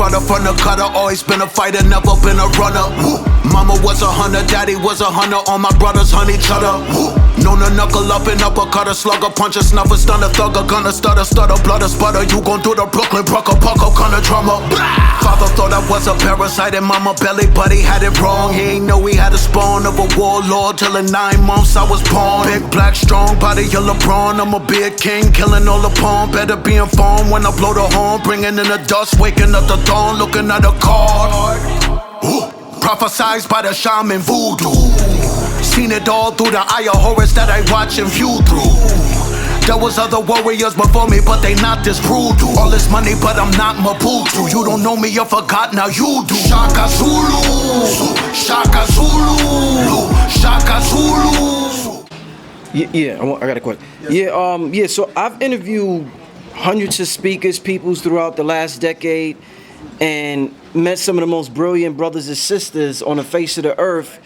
brother from the cutter, always been a fighter, never been a runner. Woo. Mama was a hunter, daddy was a hunter, all my brothers hunt each other. Woo. Known to knuckle up and uppercut, slugger, puncher, snuffer, stunner, thugger, gunner, stutter, blood, sputter. You gon' do the Brooklyn, Brucker, Pucker, kind of drummer. Father thought I was a parasite in mama belly, but he had it wrong. He ain't know he had a spawn of a warlord till in 9 months I was born. Big, black, strong, body of LeBron. I'm a big king, killing all the pawn. Better be informed when I blow the horn, bringing in the dust, waking up the dawn, looking at a card. Ooh. Prophesized by the shaman voodoo. Seen it all through the eye of Horus that I watch and view through. There was other warriors before me, but they not this brutal. All this money, but I'm not Maputo. You don't know me, you forgot, now you do. Shaka Zulu, Shaka Zulu, Shaka Zulu. Yeah, I got a question. Yeah, so I've interviewed hundreds of speakers, peoples throughout the last decade, and met some of the most brilliant brothers and sisters on the face of the earth.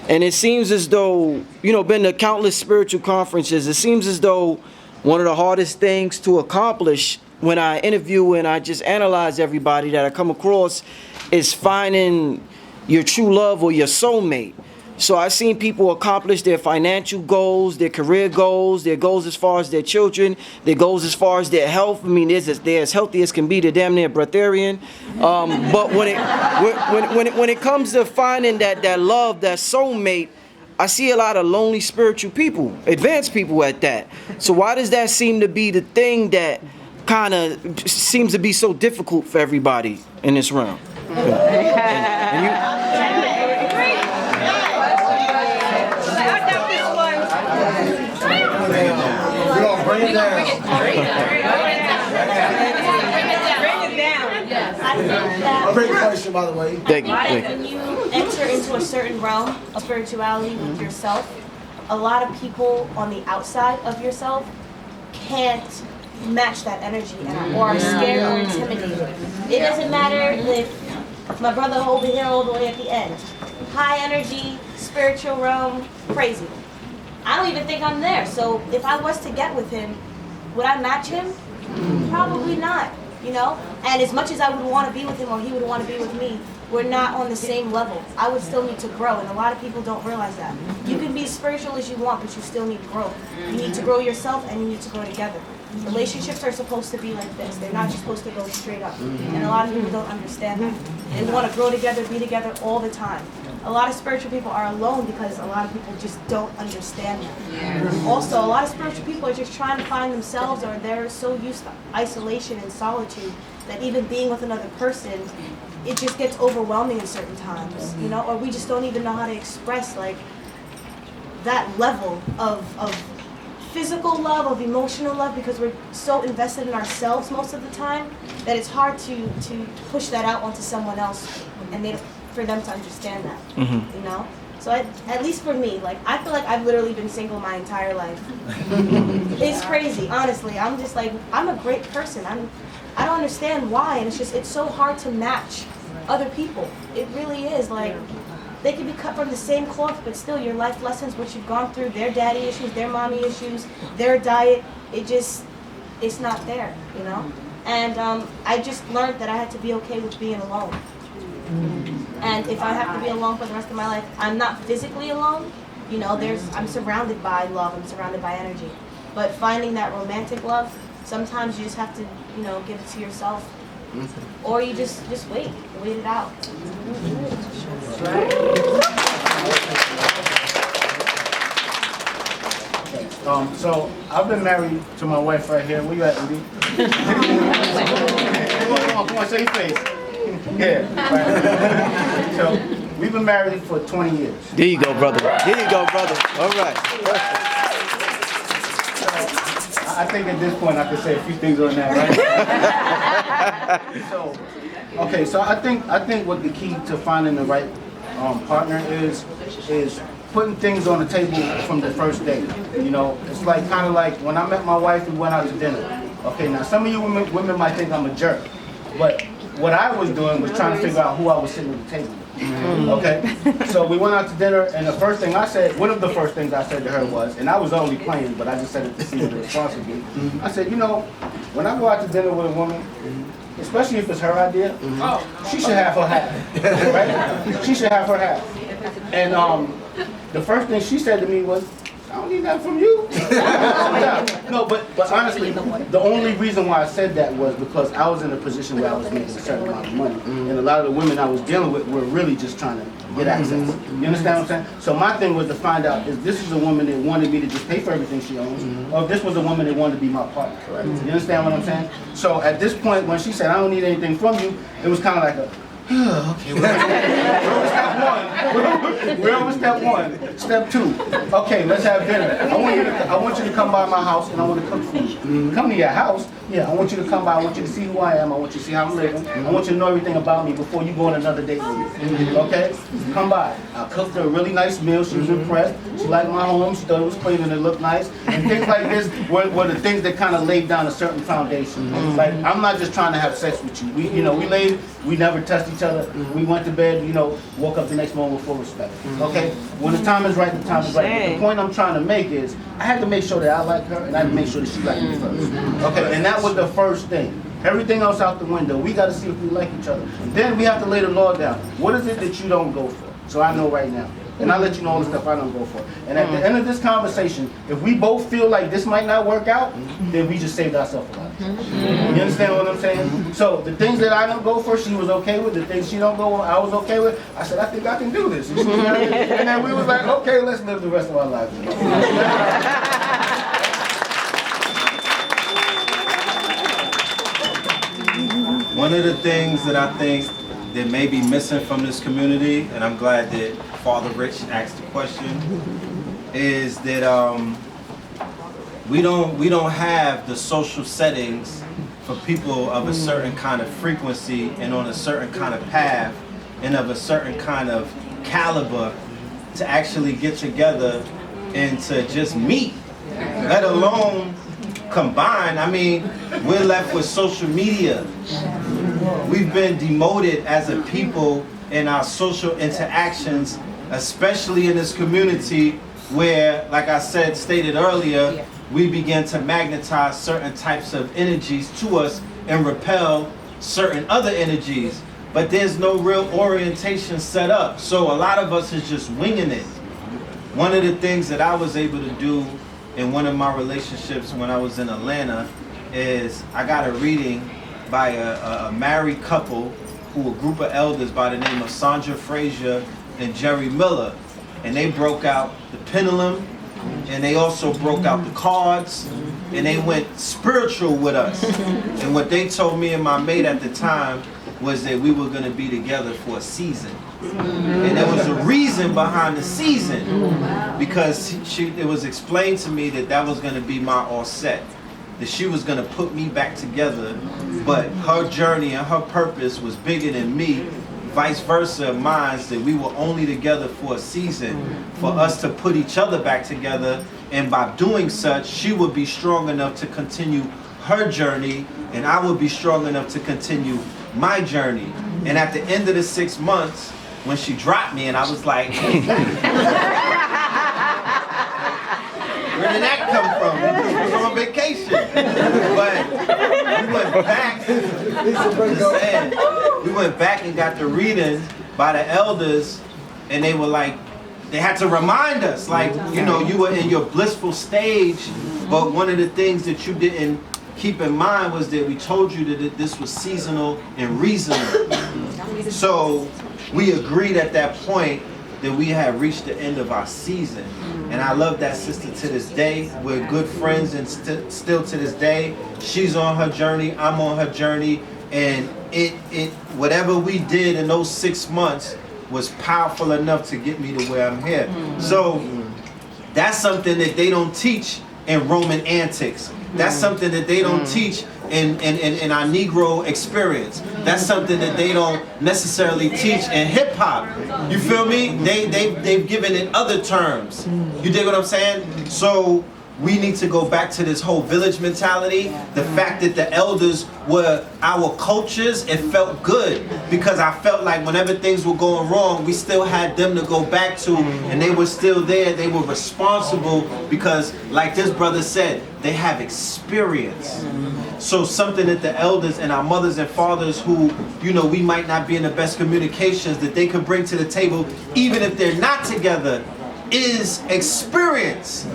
And it seems as though, been to countless spiritual conferences, it seems as though one of the hardest things to accomplish when I interview and I just analyze everybody that I come across is finding your true love or your soulmate. So I've seen people accomplish their financial goals, their career goals, their goals as far as their children, their goals as far as their health. I mean, they're as healthy as can be. They're damn near breatharian. But when it comes to finding that love, that soulmate, I see a lot of lonely spiritual people, advanced people at that. So why does that seem to be the thing that kind of seems to be so difficult for everybody in this realm? And you, Bring it down. Great question, by the way. Thank you. When you enter into a certain realm of spirituality with yourself, a lot of people on the outside of yourself can't match that energy or are scared or intimidated. It doesn't matter if my brother over here all the way at the end. High energy, spiritual realm, crazy. I don't even think I'm there. So if I was to get with him, would I match him? Probably not, And as much as I would want to be with him or he would want to be with me, we're not on the same level. I would still need to grow, and a lot of people don't realize that. You can be as spiritual as you want, but you still need growth. You need to grow yourself, and you need to grow together. Relationships are supposed to be like this. They're not just supposed to go straight up. And a lot of people don't understand that. They want to grow together, be together all the time. A lot of spiritual people are alone because a lot of people just don't understand that. Also, a lot of spiritual people are just trying to find themselves, or they're so used to isolation and solitude that even being with another person, it just gets overwhelming in certain times, or we just don't even know how to express that level of physical love, of emotional love, because we're so invested in ourselves most of the time that it's hard to push that out onto someone else and for them to understand that, So at least for me, I feel like I've literally been single my entire life. It's crazy, honestly. I'm just I'm a great person. I don't understand why, and it's so hard to match other people. It really is. They can be cut from the same cloth, but still your life lessons, what you've gone through, their daddy issues, their mommy issues, their diet, it's not there, And I just learned that I had to be okay with being alone. And if I have to be alone for the rest of my life, I'm not physically alone. I'm surrounded by love, I'm surrounded by energy. But finding that romantic love, sometimes you just have to, give it to yourself. Or you just wait it out. So I've been married to my wife right here. Where you at, Andy? Come on, show your face. Yeah. Right. So we've been married for 20 years. There you go, brother. All right. I think at this point I could say a few things on that, right? So I think what the key to finding the right partner is putting things on the table from the first date. It's kind of like when I met my wife, we went out to dinner. Okay, now some of you women might think I'm a jerk, but what I was doing was trying to figure out who I was sitting at the table with. Okay, so we went out to dinner, and one of the first things I said to her was, and I was only playing, but I just said it to see the response would be. I said, when I go out to dinner with a woman, especially if it's her idea, she should have her half, right? She should have her half. And the first thing she said to me was, I don't need that from you. No, but honestly, the only reason why I said that was because I was in a position where I was making a certain amount of money. And a lot of the women I was dealing with were really just trying to get access. You understand what I'm saying? So my thing was to find out if this is a woman that wanted me to just pay for everything she owns, or if this was a woman that wanted to be my partner. You understand what I'm saying? So at this point, when she said, I don't need anything from you, it was kind of like a, okay, we're over step one. We're over step one. Step two. Okay, let's have dinner. I want you to come by my house and I want to cook for you. Come to your house. Yeah, I want you to come by. I want you to see who I am. I want you to see how I'm living. I want you to know everything about me before you go on another date with me. Okay? Come by. I cooked her a really nice meal. She was impressed. She liked my home. She thought it was clean and it looked nice. And things like this were the things that kind of laid down a certain foundation. Like, I'm not just trying to have sex with you. We never touched each other. We went to bed, woke up the next morning with full respect. Okay? When the time is right, the time is right. But the point I'm trying to make is, I had to make sure that I like her and I had to make sure that she liked me first. Okay? And that was the first thing. Everything else out the window. We got to see if we like each other. Then we have to lay the law down. What is it that you don't go for? So I know right now. And I'll let you know all the stuff I don't go for. And at the end of this conversation, if we both feel like this might not work out, then we just saved ourselves a lot. You understand what I'm saying? So the things that I don't go for, she was okay with. The things she don't go for, I was okay with. I said, I think I can do this. And then we was like, okay, let's live the rest of our lives. One of the things that I think that may be missing from this community, and I'm glad that Father Rich asked the question, is that we don't have the social settings for people of a certain kind of frequency and on a certain kind of path and of a certain kind of caliber to actually get together and to just meet, let alone combine. I mean, we're left with social media. We've been demoted as a people in our social interactions, especially in this community where, like I stated earlier, we begin to magnetize certain types of energies to us and repel certain other energies. But there's no real orientation set up. So a lot of us is just winging it. One of the things that I was able to do in one of my relationships when I was in Atlanta is I got a reading by a married couple who a group of elders by the name of Sandra Frazier and Jerry Miller. And they broke out the pendulum and they also broke out the cards and they went spiritual with us. And what they told me and my mate at the time was that we were going to be together for a season. And there was a reason behind the season, because it was explained to me that was going to be my offset, that she was going to put me back together, but her journey and her purpose was bigger than me, vice versa mine, that we were only together for a season for us to put each other back together, and by doing such, she would be strong enough to continue her journey and I would be strong enough to continue my journey. And at the end of the 6 months, when she dropped me and I was like, where did that come from? It was on vacation. But we went back and got the reading by the elders, and they were like, they had to remind us, like, you were in your blissful stage, but one of the things that you didn't keep in mind was that we told you that this was seasonal and reasonable. So we agreed at that point that we had reached the end of our season. And I love that sister to this day. We're good friends, and still to this day, she's on her journey, I'm on her journey, and it whatever we did in those 6 months was powerful enough to get me to where I'm here. So that's something that they don't teach in Roman antics. That's something that they don't teach in our Negro experience. That's something that they don't necessarily teach in hip hop. You feel me? They've given it other terms. You dig what I'm saying? So we need to go back to this whole village mentality. The fact that the elders were our coaches, it felt good, because I felt like whenever things were going wrong, we still had them to go back to, and they were still there. They were responsible because, like this brother said, they have experience. So something that the elders and our mothers and fathers who, you know, we might not be in the best communications, that they could bring to the table, even if they're not together, is experience.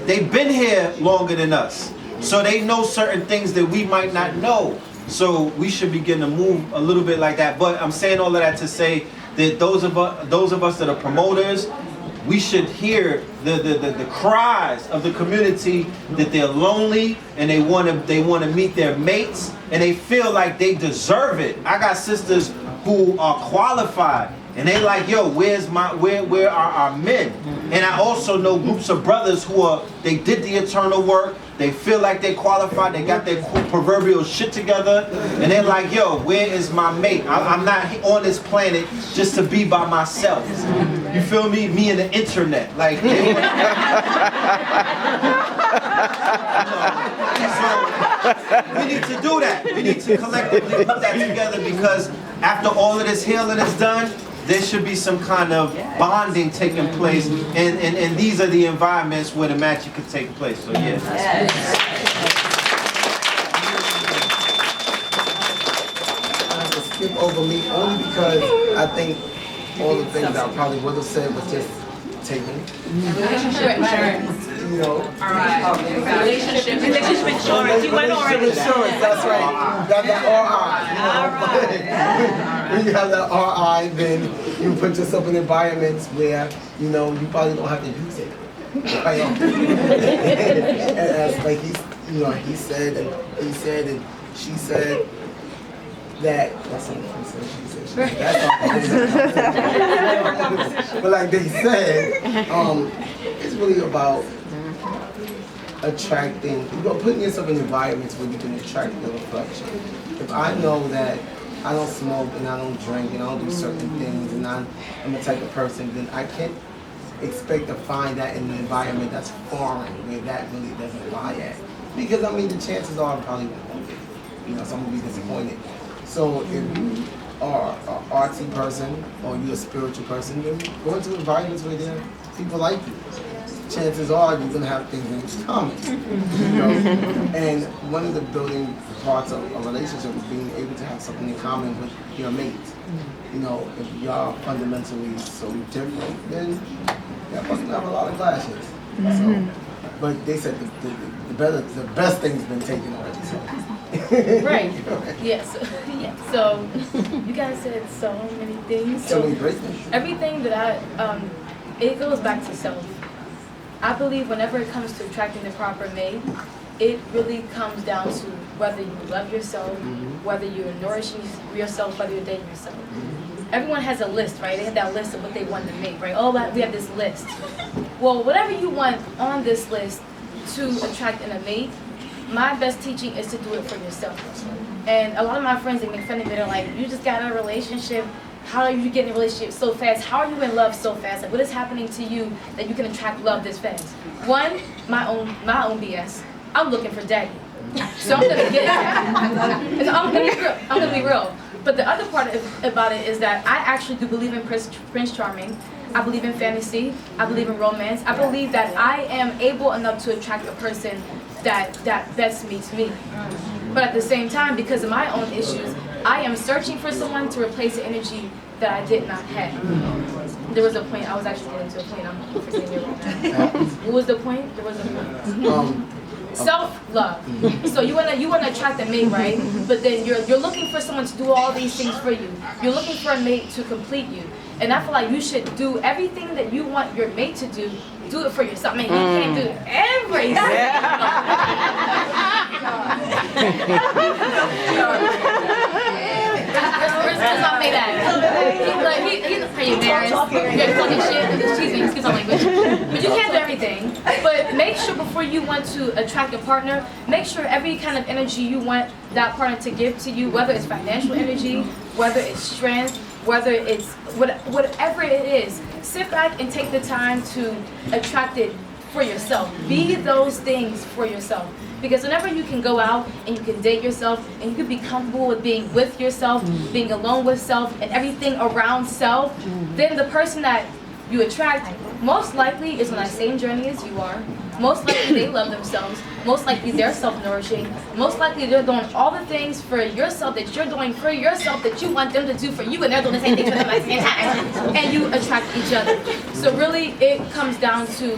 They've been here longer than us. So they know certain things that we might not know. So we should begin to move a little bit like that. But I'm saying all of that to say that those of us that are promoters, we should hear the cries of the community that they're lonely and they want to meet their mates and they feel like they deserve it. I got sisters who are qualified and they like, yo, where are our men? And I also know groups of brothers who they did the eternal work. They feel like they qualified, they got their proverbial shit together, and they're like, yo, where is my mate? I'm not on this planet just to be by myself. You feel me? Me and the internet. Like, so we need to do that. We need to collectively put that together because after all of this healing is done, there should be some kind of bonding taking place, and these are the environments where the magic could take place. So yeah. I have to skip over me only because I think all the things I probably would have said was just taken. Relationship insurance. You know. All right. Relationship insurance. You went already. Insurance, that's right. That's the RI. When you have that RI, then you put yourself in environments where, you know, you probably don't have to use it. Right? And as like he said and she said that that's something he said, she said, that's all. But like they said, it's really about attracting, putting yourself in environments where you can attract the reflection. If I know that I don't smoke and I don't drink and I don't do certain things and I'm the type of person, then I can't expect to find that in an environment that's foreign, where that really doesn't lie at. Because I mean, the chances are I probably won't get, you know, so I'm gonna be disappointed. So if you are an artsy person or you're a spiritual person, then go into environments where there are people like you. Chances are you're gonna have things in common. You know? And one of the building parts of a relationship is being able to have something in common with your mate. You know, if y'all fundamentally so different, then y'all must have a lot of clashes. So, but they said the best thing's been taken already. So. Right. Yes. Yeah. So you guys said so many things. So many great things. Everything that it goes back to self. I believe whenever it comes to attracting the proper mate, it really comes down to whether you love yourself, whether you're nourishing yourself, whether you're dating yourself. Everyone has a list, right? They have that list of what they want to make, right? Oh, we have this list. Well, whatever you want on this list to attract in a mate, my best teaching is to do it for yourself. And a lot of my friends, they make fun of me. They're like, you just got in a relationship. How are you getting in a relationship so fast? How are you in love so fast? Like, what is happening to you that you can attract love this fast? One, my own BS. I'm looking for daddy. So I'm gonna get it. And I'm gonna be real. But the other part about it is that I actually do believe in Prince Charming. I believe in fantasy. I believe in romance. I believe that I am able enough to attract a person that best meets me. But at the same time, because of my own issues, I am searching for someone to replace the energy that I did not have. There was a point, I was actually getting to a point, I'm forgetting it right now. What was the point? There was a point. Self-love. So you wanna attract a mate, right? But then you're looking for someone to do all these things for you. You're looking for a mate to complete you. And I feel like you should do everything that you want your mate to do it for yourself. I mean, you can't do everything. Where's my mate at? Are you embarrassed? You're talking shit. Excuse me, excuse my language. But you can't do everything. But make sure before you want to attract a partner, make sure every kind of energy you want that partner to give to you, whether it's financial energy, whether it's strength, whether it's whatever it is, sit back and take the time to attract it for yourself. Be those things for yourself. Because whenever you can go out and you can date yourself and you can be comfortable with being with yourself, being alone with self and everything around self, then the person that you attract most likely is on that same journey as you are, most likely they love themselves, most likely they're self-nourishing, most likely they're doing all the things for yourself that you're doing for yourself that you want them to do for you, and they're doing the same things for them at the same time, and you attract each other. So really it comes down to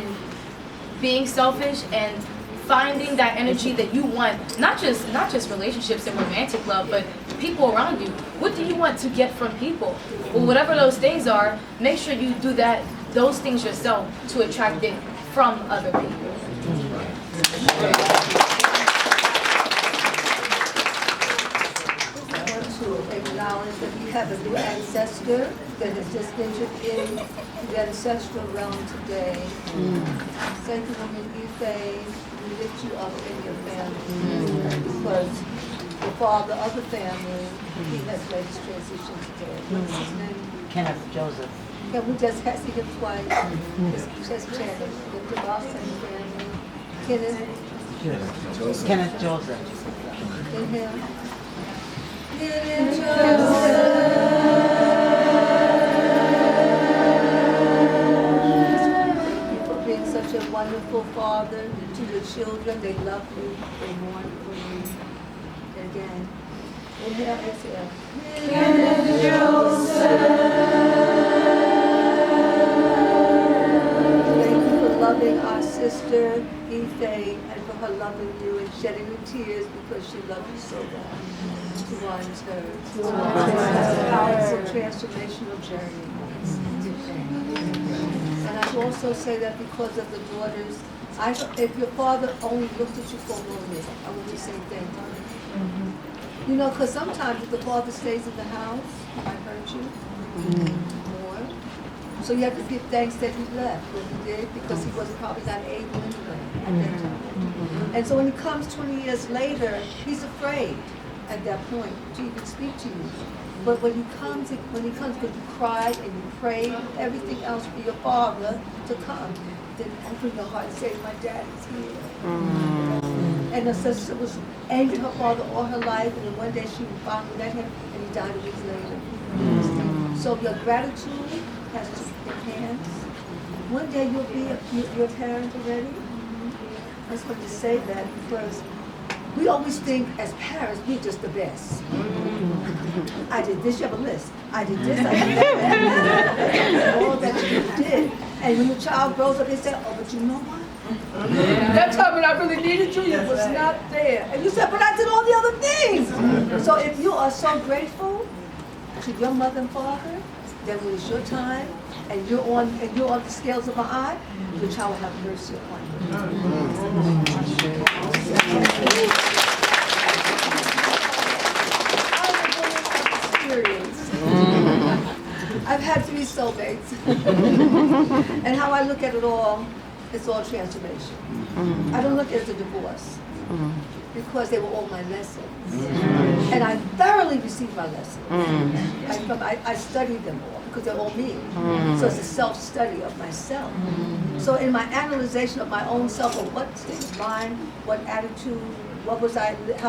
being selfish and finding that energy that you want, not just relationships and romantic love, but people around you. What do you want to get from people? Well, whatever those things are, make sure you do those things yourself to attract it from other people. I want to acknowledge that we have a new ancestor that has just entered in the ancestral realm today. Thank you, woman Ife. We lift you up in your family because the father of the family, he has made his transition today. What's his name? Kenneth Joseph. Can we just see him twice? Just chant him. Lift him up in the family. Kenneth Joseph. Inhale. Kenneth Joseph. Being such a wonderful father to the children, they love you, they mourn for you. Again, inhale, exhale. Kenneth Thank you for loving our sister Ife and for her loving you and shedding her tears because she loved you so much. To one's her. It's a transformational journey. And I also say that because of the daughters, if your father only looked at you for a moment, I would do the same thing. You know, because sometimes if the father stays in the house, he might hurt you more. So you have to give thanks that he left when he did, because he was probably not able anyway at that time. And so when he comes 20 years later, he's afraid at that point to even speak to you. But when he comes, because you cried and you prayed, everything else for your father to come, then open your heart and say, my dad is here. And the sister was angry at her father all her life, and then one day she finally met him, and he died a week later. So your gratitude has to enhance. One day you'll be your parent already. I just wanted to say that because we always think as parents, we're just the best. I did this, you have a list. I did this, I did that. All that you did. And when the child grows up, they say, oh, but you know what? That time when I really needed you, you was not there. And you said, but I did all the other things. So if you are so grateful to your mother and father, then when it's your time, and you're on the scales of my eye, the child will have mercy upon you. Experience. I've had 3 soulmates. And how I look at it all, it's all transformation. I don't look at it as a divorce. Because they were all my lessons. And I thoroughly received my lessons. I studied them all because they're all me. So it's a self-study of myself. So in my analyzation of my own self, of what state of mind, what attitude, how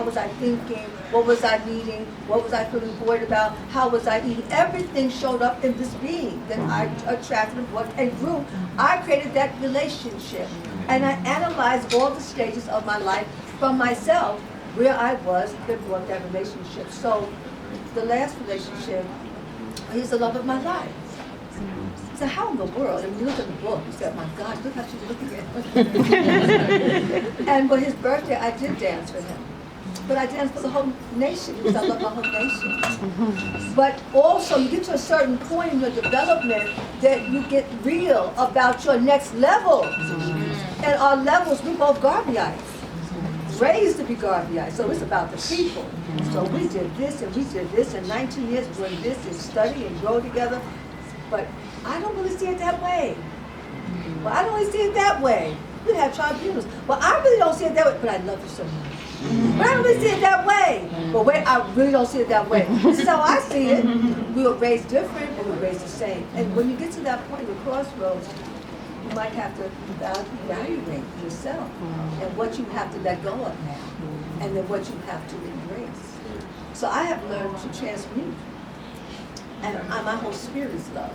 was I thinking, what was I needing, what was I feeling void about, how was I eating, everything showed up in this being that I attracted and grew. I created that relationship. And I analyzed all the stages of my life from myself, where I was before that relationship. So the last relationship, he's the love of my life. So how in the world, and when you look at the book, you say, my God, look how she's looking at him. And for his birthday, I did dance for him. But I danced for the whole nation because I love my whole nation. But also, you get to a certain point in your development that you get real about your next level. And our levels, we both Garveyites. Raised to be Garveyites, so it's about the people. So we did this and we did this, and 19 years doing this and study and grow together. But I don't really see it that way. Well, I don't really see it that way. We have tribunals. Well, I really don't see it that way, but I love you so much. But I don't really see it that way. But wait, I really don't see it that way. This is how I see it. We were raised different, but we were raised the same. And when you get to that point, the crossroads, you might have to evaluate yourself and what you have to let go of now, and then what you have to embrace. So I have learned to transmute, and my whole spirit is love.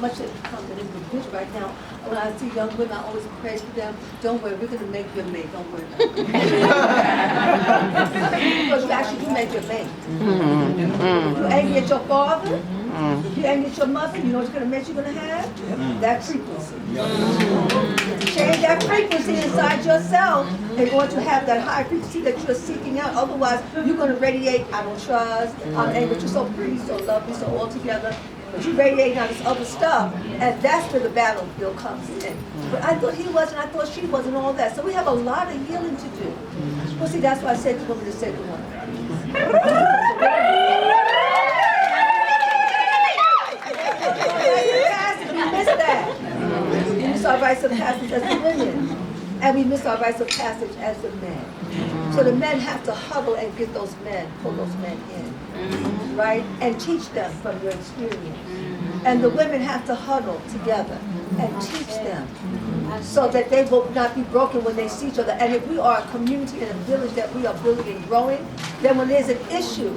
much that becomes an individual right now. When I see young women, I always pray for them. Don't worry, we're going to make your mate. Don't worry about it. Because you actually do make your mate. You're angry at your father. You're angry at your mother. You know what's going to make you going to have? That frequency. Change that frequency inside yourself in order to have that high frequency that you're seeking out. Otherwise, you're going to radiate, I don't trust, I'm angry, but you're so pretty, so lovely, so all together. But you radiate on this other stuff, and that's where the battlefield comes in. But I thought he wasn't, I thought she wasn't, all that. So we have a lot of healing to do. Well, see, that's why I said to women to say the one. We miss that. We miss our rites of passage as the women, and we miss our rites of passage as the men. So the men have to huddle and get those men, pull those men in, right? And teach them from your experience. And the women have to huddle together and teach them so that they will not be broken when they see each other. And if we are a community and a village that we are building and growing, then when there's an issue,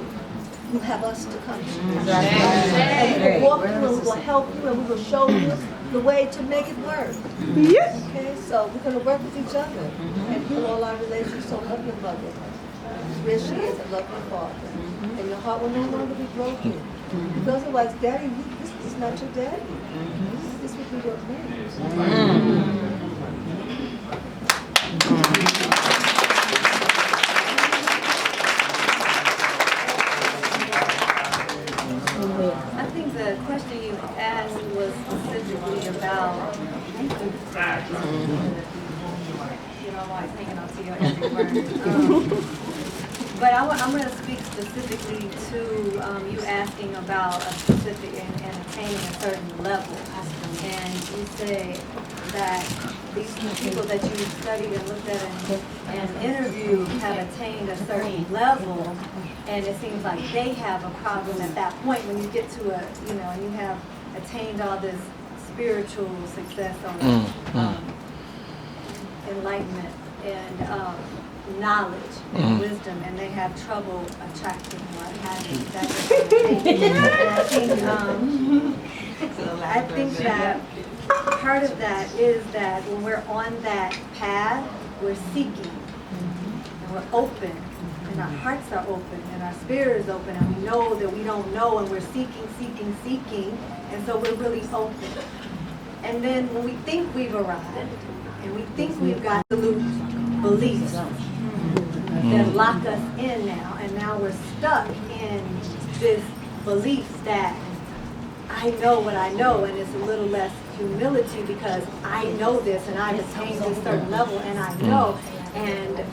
you have us to come to. And we will walk you and we will help you and we will show you the way to make it work. Yes. Okay, so we're going to work with each other and heal all our relationships. So love your mother, where she is, and love your father. And your heart will no longer be broken. Because otherwise, Daddy, this is not your daddy. This would be your man. I think the question you asked was specifically about, I'm always hanging on to your every word. But I'm going to speak specifically to you asking about a specific and attaining a certain level. And you say that these people that you studied and looked at and interviewed have attained a certain level, and it seems like they have a problem at that point when you get to a, and you have attained all this spiritual success or enlightenment and knowledge and wisdom, and they have trouble attracting what having that kind of thing. And I think that part of that is that when we're on that path, we're seeking and we're open, and our hearts are open and our spirit is open, and we know that we don't know, and we're seeking, and so we're really open. And then when we think we've arrived and we think we've got absolute beliefs that lock us in now, and now we're stuck in this belief that I know what I know, and it's a little less humility because I know this and I've attained this certain level and I know. And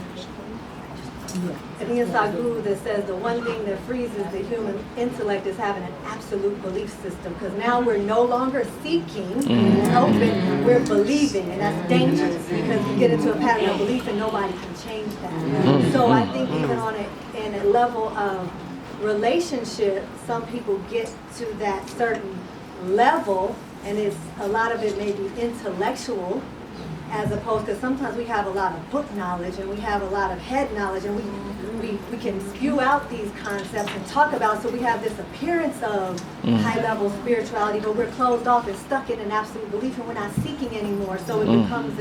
I think it's our guru that says the one thing that freezes the human intellect is having an absolute belief system, because now we're no longer seeking and hoping, we're believing, and that's dangerous because you get into a pattern of belief and nobody can change that. So I think even in a level of relationship, some people get to that certain level, and it's a lot of it may be intellectual, as opposed to sometimes we have a lot of book knowledge and we have a lot of head knowledge, and we can spew out these concepts and talk about, so we have this appearance of high level spirituality, but we're closed off and stuck in an absolute belief, and we're not seeking anymore. So it becomes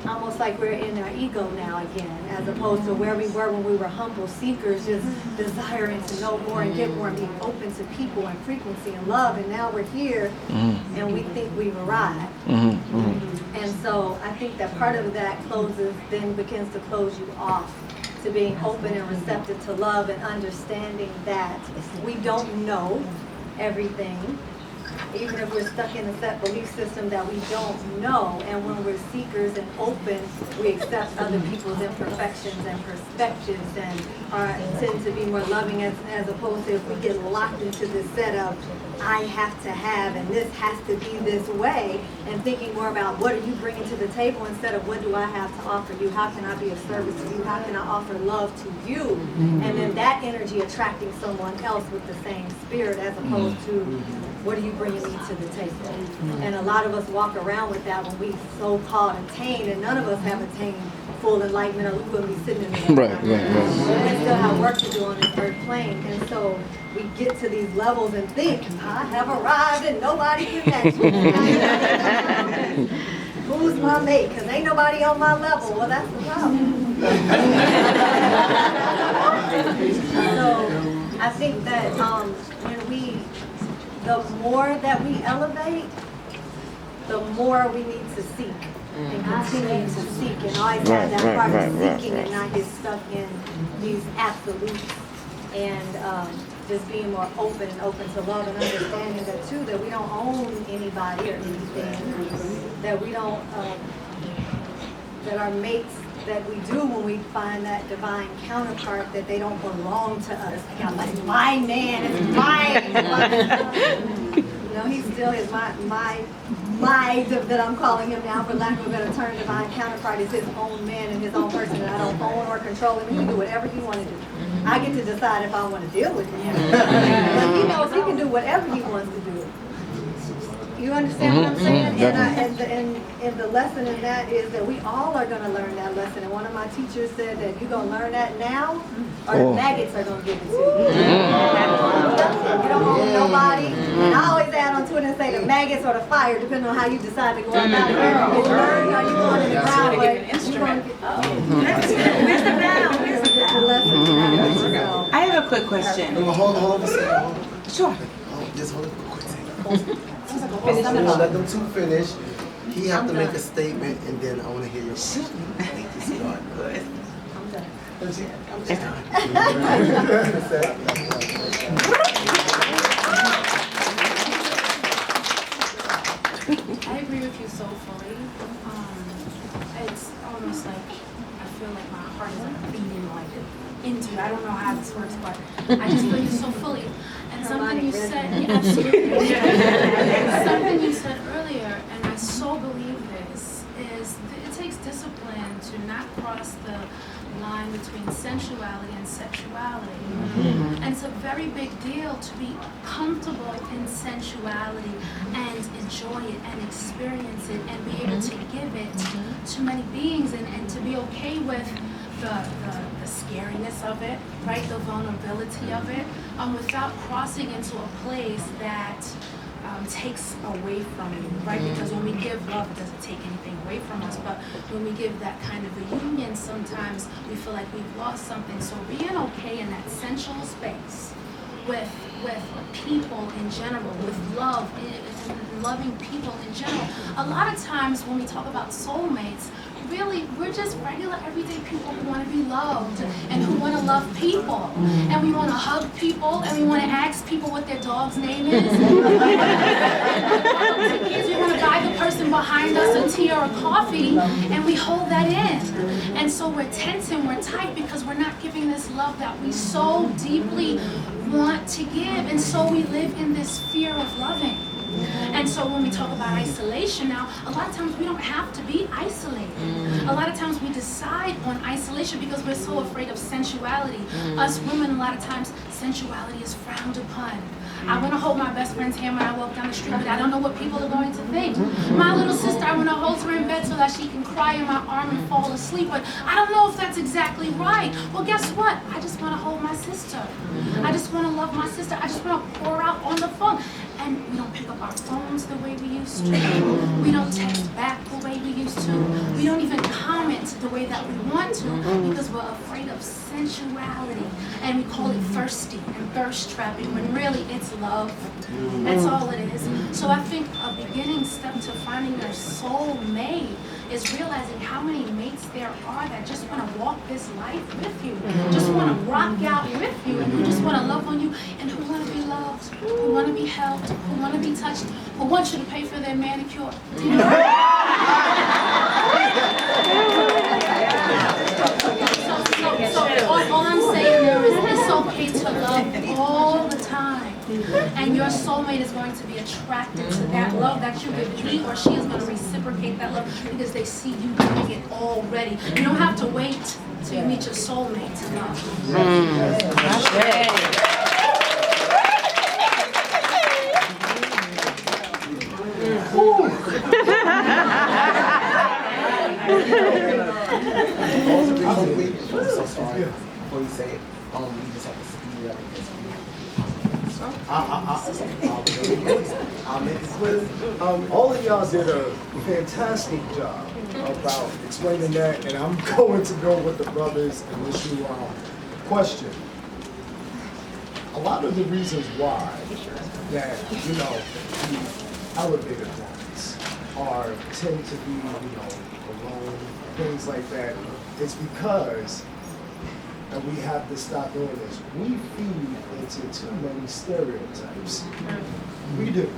almost like we're in our ego now again, as opposed to where we were when we were humble seekers, just desiring to know more and get more and being open to people and frequency and love. And now we're here and we think we've arrived. And so I think that part of that then begins to close you off to being open and receptive to love, and understanding that we don't know everything. Even if we're stuck in a set belief system that we don't know, and when we're seekers and open, we accept other people's imperfections and perspectives, and tend to be more loving, as opposed to if we get locked into this set of I have to have and this has to be this way, and thinking more about what are you bringing to the table instead of what do I have to offer you, how can I be of service to you, how can I offer love to you, and then that energy attracting someone else with the same spirit, as opposed to what are you bringing me to the table? And a lot of us walk around with that when we so-called attain, and none of us have attained full enlightenment, or we wouldn't be sitting in the Right. We still have work to do on this earth plane. And so we get to these levels and think, I have arrived and nobody can match me. Who's my mate? Because ain't nobody on my level. Well, that's the problem. So I think that the more that we elevate, the more we need to seek and continue to seek, and always have that part of seeking and not get stuck in these absolutes, and just being more open to love, and understanding that too, that we don't own anybody or anything, that we don't, that our mates that we do when we find that divine counterpart, that they don't belong to us. I'm like, my man, it's mine. You know, he still is my that I'm calling him now, for lack of a better term. Divine counterpart is his own man and his own person, and I don't own or control him. He can do whatever he wants to do. I get to decide if I want to deal with him. But he knows he can do whatever he wants to do. You understand what I'm saying? And the lesson in that is that we all are going to learn that lesson. And one of my teachers said that you're going to learn that now, or the maggots are going to give it to you. You don't own nobody. And I always add on to it and say the maggots or the fire, depending on how you decide to go about it. You learn, are you going in the ground way? Where's the ground? Where's the lesson? I have a quick question. Hold on a second. Sure. Just hold it for a quick second. Let them two finish. He have to make a statement, and then I want to hear your question. Thank you, sweetheart. Good. I'm done. I agree with you so fully. It's almost like I feel like my heart is like beating like into. I don't know how this works, but I just feel you so fully. And something you said, yeah, absolutely. Something you said earlier, and I so believe this, is it takes discipline to not cross the line between sensuality and sexuality. And it's a very big deal to be comfortable in sensuality and enjoy it and experience it and be able to give it to many beings, and to be okay with the scariness of it, right? The vulnerability of it, without crossing into a place that takes away from you, right? Because when we give love, it doesn't take anything away from us. But when we give that kind of a union, sometimes we feel like we've lost something. So being okay in that sensual space with people in general, with love, loving people in general. A lot of times when we talk about soulmates, really, we're just regular, everyday people who want to be loved and who want to love people. And we want to hug people, and we want to ask people what their dog's name is. We want to buy the person behind us a tea or a coffee, and we hold that in. And so we're tense and we're tight because we're not giving this love that we so deeply want to give. And so we live in this fear of loving. And so when we talk about isolation now, a lot of times we don't have to be isolated. A lot of times we decide on isolation because we're so afraid of sensuality. Us women, a lot of times, sensuality is frowned upon. I want to hold my best friend's hand when I walk down the street, but I don't know what people are going to think. My little sister, I want to hold her in bed so that she can cry in my arm and fall asleep, but I don't know if that's exactly right. Well, guess what? I just want to hold my sister. I just want to love my sister. I just want to pour out on the phone. And we don't pick up our phones the way we used to. We don't text back the way we used to. We don't even comment the way that we want to because we're afraid of sensuality. And we call it thirsty and thirst trapping when really it's love. That's all it is. So I think a beginning step to finding your soul mate is realizing how many mates there are that just want to walk this life with you, just want to rock out with you, and who just want to love on you, and who want to be loved, who want to be helped, who want to be touched, who want you to pay for their manicure. So all I'm saying there is it's okay to love all the time. And your soulmate is going to be attracted to that love that you give. He or she is going to reciprocate that love because they see you doing it already. You don't have to wait till you meet your soulmate to love. I'm so sorry. Before you say it, you just have to speed it up. I'll make it quick. All of y'all did a fantastic job about explaining that, and I'm going to go with the brother's initial question. A lot of the reasons why that, the elevator points tend to be, alone, things like that, it's because, and we have to stop doing this, we feed into too many stereotypes. We do.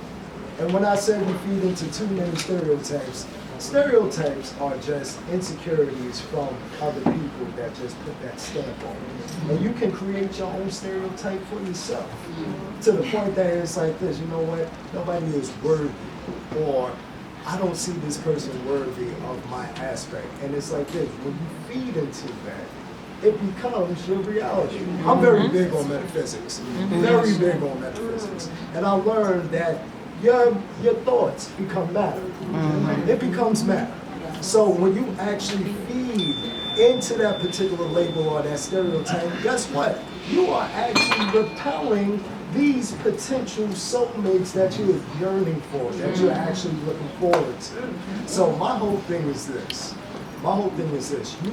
And when I say we feed into too many stereotypes, stereotypes are just insecurities from other people that just put that stamp on it. And you can create your own stereotype for yourself. To the point that it's like this, you know what? Nobody is worthy, or I don't see this person worthy of my aspect. And it's like this, when you feed into that, it becomes your reality. I'm very big on metaphysics, very big on metaphysics. And I learned that your thoughts become matter. It becomes matter. So when you actually feed into that particular label or that stereotype, guess what? You are actually repelling these potential soulmates that you're yearning for, that you're actually looking forward to. So my whole thing is this. You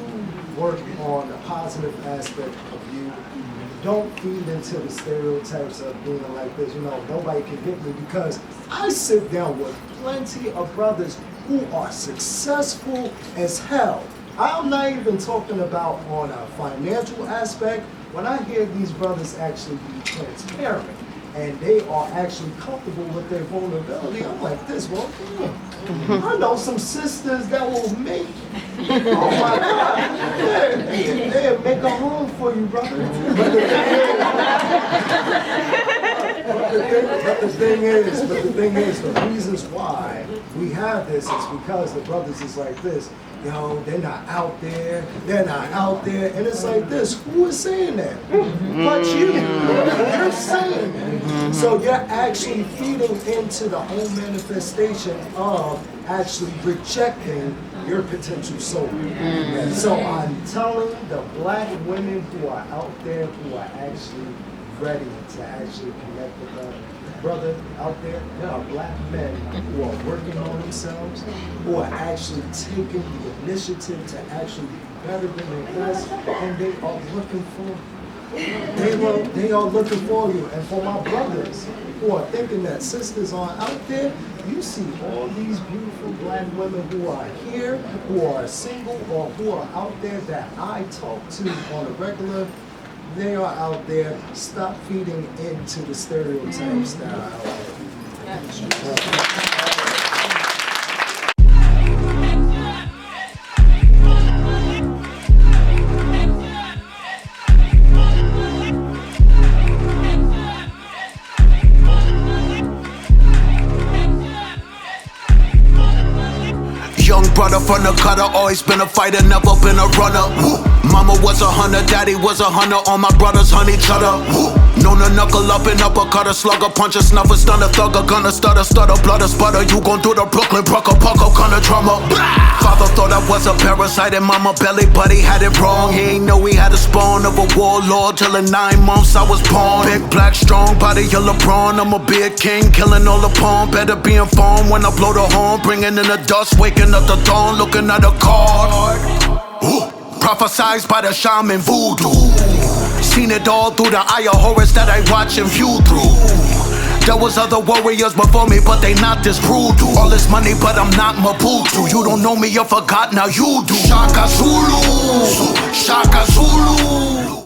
work on the positive aspect of you. Don't feed into the stereotypes of being like this. Nobody can get me, because I sit down with plenty of brothers who are successful as hell. I'm not even talking about on a financial aspect. When I hear these brothers actually be transparent and they are actually comfortable with their vulnerability, I'm like this, well, damn. I know some sisters that will make, oh my God, they'll make a home for you, brother. But the thing is, the reasons why we have this is because the brothers is like this. They're not out there, and it's like this, who is saying that? But you're saying that. So you're actually feeding into the whole manifestation of actually rejecting your potential soul. So I'm telling the black women who are out there, who are actually ready to actually connect with us, brother out there, there are black men who are working on themselves, who are actually taking the initiative to actually be better than they was, and they are looking for you. They are looking for you. And for my brothers who are thinking that sisters aren't out there, you see all these beautiful black women who are here, who are single, or who are out there that I talk to on a regular. They are out there. Stop feeding into the stereotypes that are out there. Young brother from the gutter, always been a fighter, never been a runner. Woo. Mama was a hunter, daddy was a hunter, all my brothers hunt each other. Woo. Known to knuckle up and uppercut a slugger, punch a snuffer, stun a thugger, gonna stutter, blood a sputter. You gon' do the Brooklyn, pucker, kinda drummer. Blah. Father thought I was a parasite in mama belly, but he had it wrong. He ain't know he had a spawn of a warlord till in 9 months I was born. Big, black, strong body, your LeBron. I'm a big king, killing all the pawn. Better be informed when I blow the horn, bringing in the dust, waking up the dawn, looking at a card. Prophesized by the shaman voodoo. Seen it all through the eye of Horus that I watch and view through. There was other warriors before me, but they not this brutal. All this money, but I'm not Maputo. You don't know me, you forgot, now you do. Shaka Zulu, Shaka Zulu.